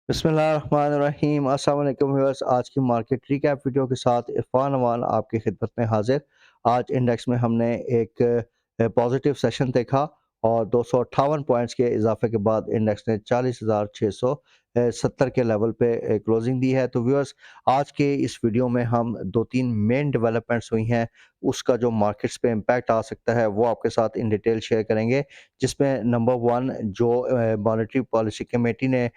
बिस्मिल्लाहिर्रहमानिर्रहीम अस्सलाम वालेकुम व्यूअर्स। आज की मार्केट रिकैप वीडियो के साथ इरफान अमान आपकी खिदमत में हाजिर। आज इंडेक्स में हमने एक पॉजिटिव सेशन देखा और 258 पॉइंट्स के इजाफे के बाद इंडेक्स ने 40,670 के लेवल पे क्लोजिंग दी है। तो व्यूअर्स, आज के इस वीडियो में हम दो तीन मेन डेवलपमेंट्स हुई हैं, उसका जो मार्केट्स पे इम्पैक्ट आ सकता है वो आपके साथ इन डिटेल शेयर करेंगे। जिसमें नंबर वन, जो मॉनेटरी पॉलिसी कमेटी ने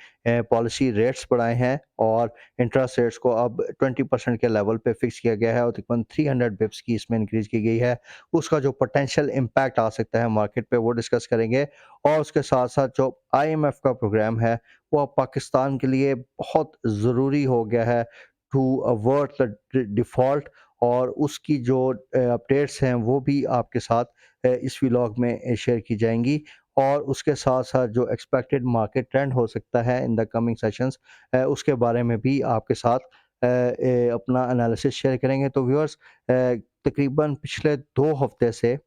पॉलिसी रेट्स बढ़ाए हैं और इंटरेस्ट रेट्स को अब 20% के लेवल पे फिक्स किया गया है और तकरीबन 300 बिप्स की इसमें इंक्रीज की गई है। उसका जो पोटेंशियल इम्पैक्ट आ सकता है मार्केट पे वो डिस्कस करेंगे। और उसके साथ साथ जो आईएमएफ का प्रोग्राम है वो अब पाकिस्तान के लिए बहुत ज़रूरी हो गया है टू अवर्ट द डिफ़ॉल्ट, और उसकी जो अपडेट्स हैं वो भी आपके साथ इस व्लॉग में शेयर की जाएंगी। और उसके साथ साथ जो एक्सपेक्टेड मार्केट ट्रेंड हो सकता है इन द कमिंग सेशंस, उसके बारे में भी आपके साथ अपना एनालिसिस शेयर करेंगे। तो व्यूअर्स, तकरीबन पिछले 2 हफ्ते से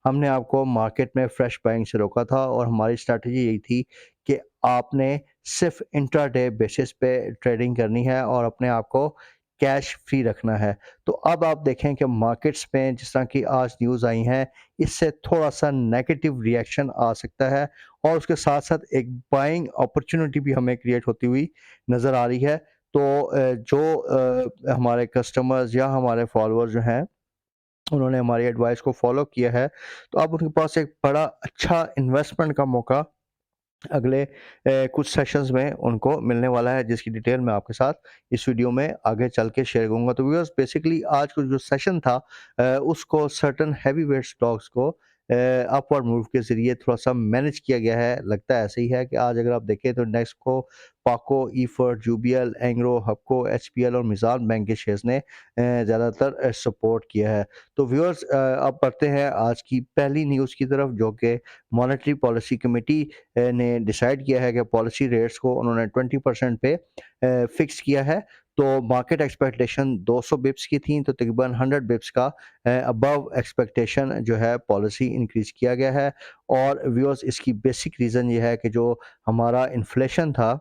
हमने आपको मार्केट में फ्रेश बाइंग से रोका था और हमारी स्ट्रैटेजी यही थी कि आपने सिर्फ इंट्राडे बेसिस पे ट्रेडिंग करनी है और अपने आप को कैश फ्री रखना है। तो अब आप देखें कि मार्केट्स में जिस तरह की आज न्यूज़ आई हैं, इससे थोड़ा-सा नेगेटिव रिएक्शन आ सकता है और उसके साथ-साथ एक बाइंग अपॉर्चुनिटी भी हमें क्रिएट होती हुई नज़र आ रही है। तो जो हमारे कस्टमर्स या हमारे फॉलोअर्स जो हैं, उन्होंने हमारी एडवाइस को फॉलो किया है, तो अब उनके पास एक बड़ा अच्छा इन्वेस्टमेंट का मौका अगले कुछ सेशंस में उनको मिलने वाला है, जिसकी डिटेल मैं आपके साथ इस वीडियो में आगे चल के शेयर करूँगा। तो व्यूअर्स, बेसिकली आज का जो सेशन था, उसको सर्टेन हैवीवेट स्टॉक्स को अपवर्ड मूव के ज़रिए थोड़ा-सा मैनेज किया गया है। लगता है ऐसे ही है कि आज अगर आप देखें तो इंडेक्स को पाको, ईफर, यूबीएल, एंग्रो, हबको, एचपीएल और मिज़ान बैंक के शेयर्स ने ज़्यादातर सपोर्ट किया है। तो व्यूअर्स, अब बढ़ते हैं आज की पहली न्यूज़ की तरफ, जो कि मॉनेटरी पॉलिसी कमेटी ने डिसाइड किया है कि पॉलिसी रेट्स को उन्होंने 20% पे फिक्स किया है। तो मार्केट एक्सपेक्टेशन 200 बिप्स की थी, तो तकरीबन 100 बिप्स का अबव एक्सपेक्टेशन जो है पॉलिसी इंक्रीज किया गया है। और व्यूअर्स, इसकी बेसिक रीज़न ये है कि जो हमारा इन्फ्लेशन था,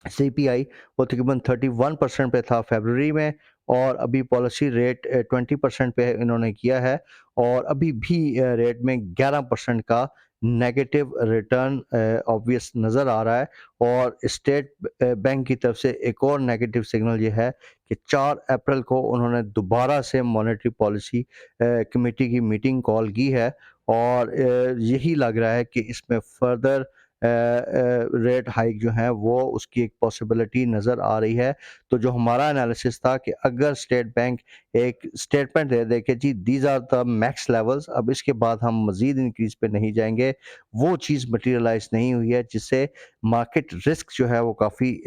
सीपीआई, वो तकरीबन 31% पे था फरवरी में, और अभी पॉलिसी रेट 20% पे इन्होंने किया है। और अभी भी रेट में 11% का नेगेटिव रिटर्न ऑब्वियस नज़र आ रहा है। और स्टेट बैंक की तरफ से एक और नेगेटिव सिग्नल ये है कि 4 अप्रैल को उन्होंने दोबारा से मॉनेटरी पॉलिसी कमेटी की मीटिंग कॉल की है। और यही लग रहा है कि इसमें फर्दर रेट हाइक जो है वो उसकी एक पॉसिबिलिटी नज़र आ रही है। तो जो हमारा एनालिसिस था कि अगर स्टेट बैंक एक स्टेटमेंट दे दे कि जी these are the max levels, अब इसके बाद हम मज़ीद इंक्रीज़ पे नहीं जाएँगे, वो चीज़ मटेरियलाइज़ नहीं हुई है, जिससे मार्केट रिस्क जो है वो काफ़ी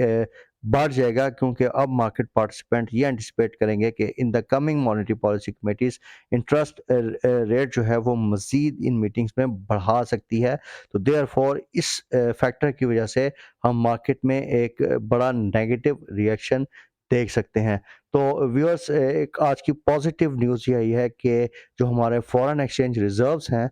बढ़ जाएगा। क्योंकि अब मार्केट पार्टिसिपेंट ये एंटिसिपेट करेंगे कि in the coming monetary policy committees interest rate जो है वो मज़ीद इन मीटिंग्स में बढ़ा सकती है। तो देयरफॉर इस फैक्टर की वजह से हम मार्केट में एक बड़ा नेगेटिव रिएक्शन देख सकते हैं। तो व्यूअर्स, एक आज की पॉजिटिव न्यूज़ यही है कि जो हमारे फॉरेन एक्सचेंज रिजर्व्स हैं,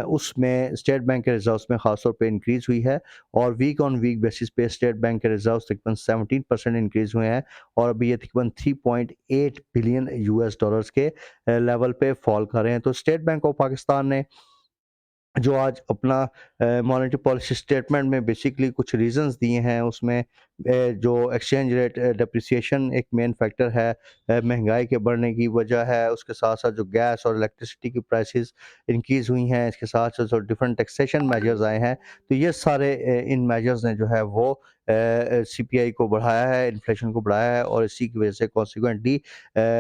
उसमें स्टेट बैंक के रिजर्व्स में ख़ास तौर पे इंक्रीज़ हुई है। और वीक ऑन वीक बेसिस पे स्टेट बैंक के रिजर्व्स तकरीबन 17% इंक्रीज़ हुए हैं और अभी ये तकरीबन 3.8 बिलियन यूएस डॉलर्स के लेवल पे फॉल कर रहे हैं। तो स्टेट बैंक ऑफ पाकिस्तान ने जो आज अपना मॉनेटरी पॉलिसी स्टेटमेंट में बेसिकली कुछ रीजंस दिए हैं, उसमें जो एक्सचेंज रेट डेप्रिसिएशन एक मेन फैक्टर है, महंगाई के बढ़ने की वजह है, उसके साथ साथ जो गैस और इलेक्ट्रिसिटी की प्राइसेस इंक्रीज़ हुई हैं, इसके साथ साथ जो डिफरेंट टैक्सेशन मेजर्स आए हैं, तो ये सारे इन मेजर्स ने जो है वो सीपीआई को बढ़ाया है, इन्फ्लेशन को बढ़ाया है, और इसी की वजह से कॉन्सिक्वेंटली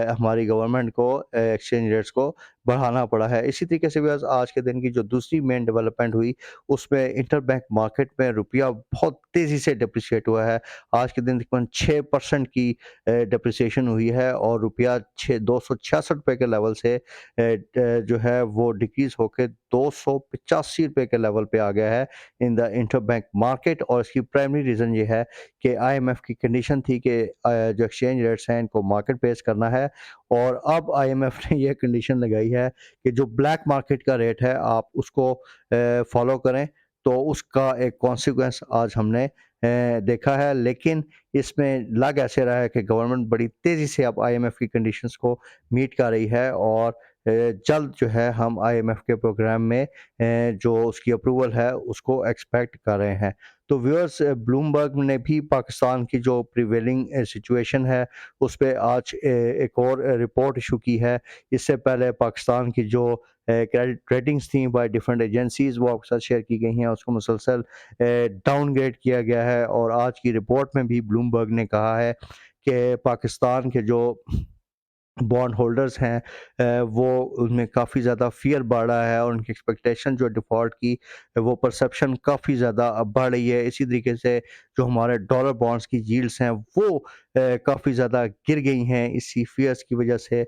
हमारी गवर्नमेंट को एक्सचेंज रेट्स को बढ़ाना पड़ा है। इसी तरीके से भी आज के दिन की जो दूसरी मेन डेवलपमेंट हुई, उसमें इंटरबैंक मार्केट में रुपया बहुत तेज़ी से डिप्रिशिएट हुआ है। आज के दिन तकरीबन 6% की डिप्रिसिएशन हुई है और रुपया 266 रुपये के लेवल से जो है वो डिक्रीज़ होकर 285 रुपये के लेवल पे आ गया है इन द इंटरबैंक मार्केट। और इसकी प्राइमरी रीज़न ये है कि आईएमएफ की कंडीशन थी कि जो एक्सचेंज रेट्स हैं इनको मार्केट बेस करना है, और अब आईएमएफ ने ये कंडीशन लगाई है कि जो ब्लैक मार्केट का रेट है आप उसको फॉलो करें। तो उसका एक कॉन्सिक्वेंस आज हमने देखा है, लेकिन इसमें लग ऐसे रहा है कि गवर्नमेंट बड़ी तेज़ी से अब आईएमएफ की कंडीशंस को मीट कर रही है और जल्द जो है हम आईएमएफ के प्रोग्राम में जो उसकी अप्रूवल है उसको एक्सपेक्ट कर रहे हैं। तो व्यूअर्स, ब्लूमबर्ग ने भी पाकिस्तान की जो प्रिवेलिंग सिचुएशन है उस पे आज एक और रिपोर्ट इशू की है। इससे पहले पाकिस्तान की जो क्रेडिट रेटिंग्स थी बाय डिफरेंट एजेंसीज़ वो आपके साथ शेयर की गई हैं, उसको मुसलसल डाउनग्रेड किया गया है और आज की रिपोर्ट में भी ब्लूमबर्ग ने कहा है कि पाकिस्तान के जो बॉन्ड होल्डर्स हैं वो उनमें काफ़ी ज़्यादा फ़ियर बढ़ा है और उनकी एक्सपेक्टेशन जो डिफ़ॉल्ट की वो परसेप्शन काफ़ी ज़्यादा अब बढ़ रही है। इसी तरीके से जो हमारे डॉलर बॉन्ड्स की यील्ड्स हैं वो काफ़ी ज़्यादा गिर गई हैं इसी फ़ियर्स की वजह से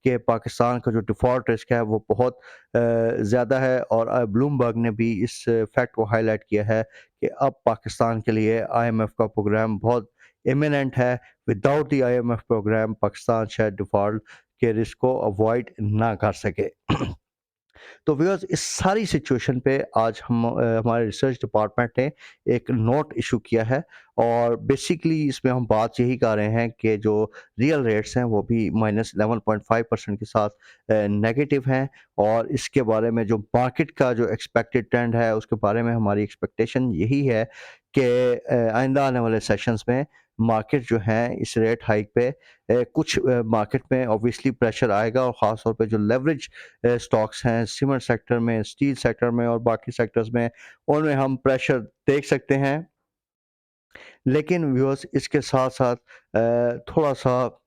कि पाकिस्तान का जो डिफ़ॉल्ट रिस्क है वो बहुत ज़्यादा है और ब्लूमबर्ग ने भी इस फैक्ट को हाईलाइट किया है कि अब पाकिस्तान के लिए आईएमएफ का प्रोग्राम बहुत इमिनेंट है। Without the IMF programme Pakistan शायद डिफ़ॉल्ट के रिस्क को अवॉइड ना कर सके। तो व्यूअर्स, इस सारी सिचुएशन पे आज हमारे रिसर्च डिपार्टमेंट ने एक नोट इशू किया है और बेसिकली इसमें हम बात यही कर रहे हैं कि जो रियल रेट्स हैं वो भी -11.5% के साथ नेगेटिव हैं और इसके बारे में जो मार्केट का जो एक्सपेक्टेड ट्रेंड है उसके बारे में हमारी एक्सपेक्टेशन यही है कि आइंदा आने वाले सेशंस में मार्केट जो है इस रेट हाइक पे कुछ मार्केट में ऑब्वियसली प्रेशर आएगा और ख़ास तौर पे जो लेवरेज स्टॉक्स हैं सीमेंट सेक्टर में, स्टील सेक्टर में और बाकी सेक्टर्स में, उनमें हम प्रेशर देख सकते हैं। लेकिन व्यूअर्स, इसके साथ-साथ थोड़ा-सा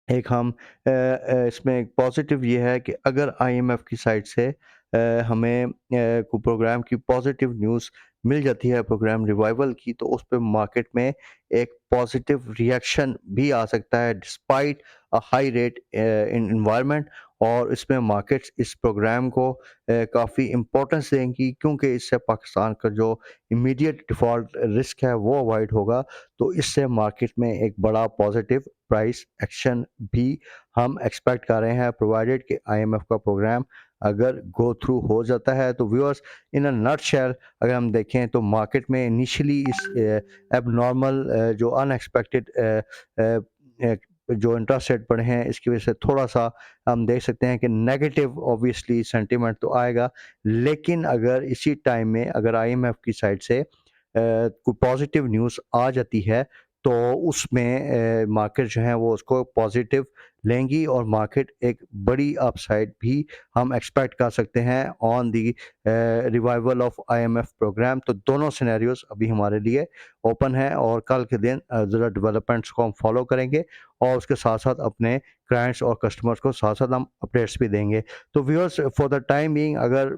एक हम इसमें एक पॉजिटिव ये है कि अगर आईएमएफ की साइड से हमें को प्रोग्राम की पॉजिटिव न्यूज़ मिल जाती है प्रोग्राम रिवाइवल की, तो उस पे मार्केट में एक पॉजिटिव रिएक्शन भी आ सकता है despite a high rate in environment और इसमें मार्केट्स इस प्रोग्राम को काफ़ी इम्पोर्टेंस देंगी क्योंकि इससे पाकिस्तान का जो इमीडिएट डिफ़ॉल्ट रिस्क है वो अवॉइड होगा। तो इससे मार्केट में एक बड़ा पॉजिटिव प्राइस एक्शन भी हम एक्सपेक्ट कर रहे हैं प्रोवाइडेड कि आईएमएफ का प्रोग्राम अगर गो थ्रू हो जाता है। तो व्यूअर्स, इन अ नटशेल अगर हम देखें तो मार्केट में इनिशियली इस एबनॉर्मल जो अनएक्सपेक्टेड जो इंटरेस्ट रेट बढ़े हैं इसकी वजह से थोड़ा-सा हम देख सकते हैं कि नेगेटिव ऑब्वियसली सेंटीमेंट तो आएगा। लेकिन अगर इसी टाइम में अगर आईएमएफ की साइड से कोई पॉजिटिव न्यूज़ आ जाती है तो उसमें मार्केट जो है वो उसको पॉजिटिव लेंगी और मार्केट एक बड़ी अपसाइड भी हम एक्सपेक्ट कर सकते हैं on the revival of IMF programme. तो दोनों सिनेरियोज अभी हमारे लिए ओपन है और कल के दिन ज़रा डेवलपमेंट्स को हम फॉलो करेंगे और उसके साथ साथ अपने क्लाइंट्स और कस्टमर्स को साथ साथ हम अपडेट्स भी देंगे। तो viewers, for the time being अगर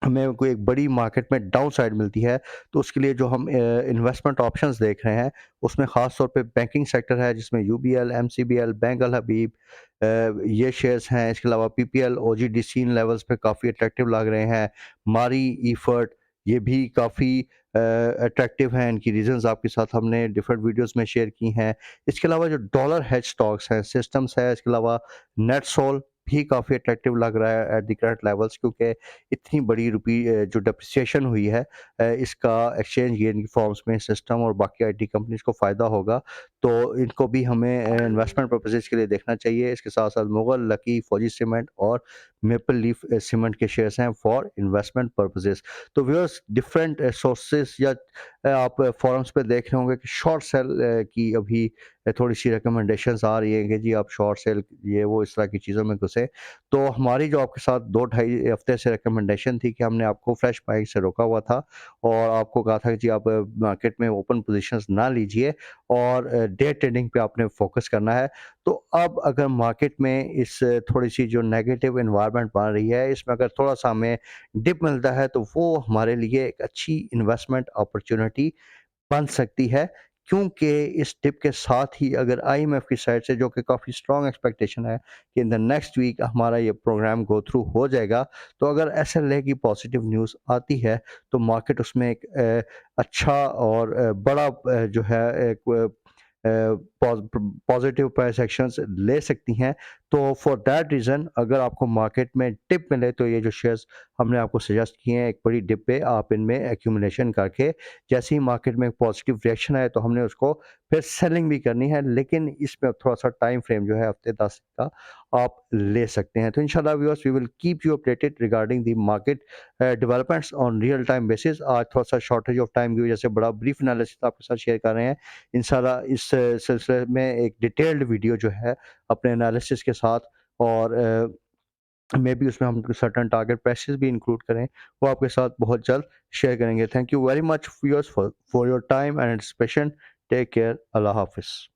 हमें कोई एक बड़ी मार्केट में डाउन साइड मिलती है तो उसके लिए जो हम इन्वेस्टमेंट ऑप्शंस देख रहे हैं उसमें ख़ास तौर पे बैंकिंग सेक्टर है जिसमें यूबीएल, एमसीबीएल, बैंक अल हबीब ये शेयर्स हैं। इसके अलावा पीपीएल, ओजीडीसी इन लेवल्स पे काफ़ी अट्रैक्टिव लग रहे हैं। मारी, ईफर्ट ये भी काफ़ी अट्रैक्टिव हैं। इनकी रीजंस आपके साथ हमने डिफरेंट वीडियोस में शेयर की हैं। इसके अलावा जो डॉलर हेज स्टॉक्स हैं, सिस्टम्स है, इसके अलावा नेटसोल भी काफ़ी अट्रैक्टिव लग रहा है एट द करंट लेवल्स क्योंकि इतनी बड़ी रुपी जो डेप्रिसिएशन हुई है इसका एक्सचेंज गेन की फॉर्म्स में सिस्टम और बाकी आईटी कंपनीज को फ़ायदा होगा। तो इनको भी हमें इन्वेस्टमेंट पर्पसेस के लिए देखना चाहिए। इसके साथ-साथ मुगल, लकी, फौजी सीमेंट और मेपल लीफ सीमेंट के शेयर्स हैं फॉर इन्वेस्टमेंट पर्पसेस। तो व्यूअर्स, डिफरेंट सोर्सेस या आप फोरम्स पे देख रहे होंगे कि शॉर्ट सेल की अभी थोड़ी-सी रिकमेंडेशंस आ रही है कि जी आप शॉर्ट सेल ये वो इस तरह की चीज़ों में घुसे। तो हमारी जो आपके साथ 2 ढाई हफ्ते से रिकमेंडेशन थी कि हमने आपको फ्रेश बाइंग से रोका हुआ था और आपको कहा था कि जी आप मार्केट में ओपन पोजीशंस ना लीजिए और डे ट्रेडिंग पे आपने फोकस करना है। तो अब अगर मार्केट में इस थोड़ी-सी जो नेगेटिव एनवायरनमेंट बन रही है, इसमें अगर थोड़ा-सा हमें डिप मिलता है तो वो हमारे लिए एक अच्छी इन्वेस्टमेंट अपॉर्च्युनिटी बन सकती है क्योंकि इस टिप के साथ ही अगर आईएमएफ की साइड से जो कि काफ़ी स्ट्रॉन्ग एक्सपेक्टेशन है कि इन द नेक्स्ट वीक हमारा ये प्रोग्राम गो थ्रू हो जाएगा। तो अगर एसएलए की पॉजिटिव न्यूज़ आती है तो मार्केट उसमें एक अच्छा और बड़ा जो है एक पॉजिटिव प्राइस एक्शंस ले सकती हैं। तो फॉर दैट रीज़न अगर आपको मार्केट में डिप मिले तो ये जो शेयर्स हमने आपको सजेस्ट किए हैं एक बड़ी डिप पे आप इनमें एक्यूमुलेशन करके जैसे ही मार्केट में पॉजिटिव रिएक्शन आए तो हमने उसको फिर सेलिंग भी करनी है, लेकिन इसमें थोड़ा-सा टाइम फ्रेम जो है हफ़्ते 10 का आप ले सकते हैं। तो इंशाल्लाह viewers we will keep you updated regarding the market developments on real time basis. आज थोड़ा-सा शॉर्टेज ऑफ टाइम की वजह से बड़ा ब्रीफ एनालिसिस आपके साथ शेयर कर रहे हैं। इंशाल्लाह इस सिलसिले में एक डिटेल्ड वीडियो जो है अपने एनालिसिस के साथ और मे बी उसमें हम सर्टेन टारगेट प्राइसेस भी इंक्लूड करें, वो आपके साथ बहुत जल्द शेयर करेंगे। Thank you very much viewers for your time and participation. Take care. अल्लाह हाफ़िज़।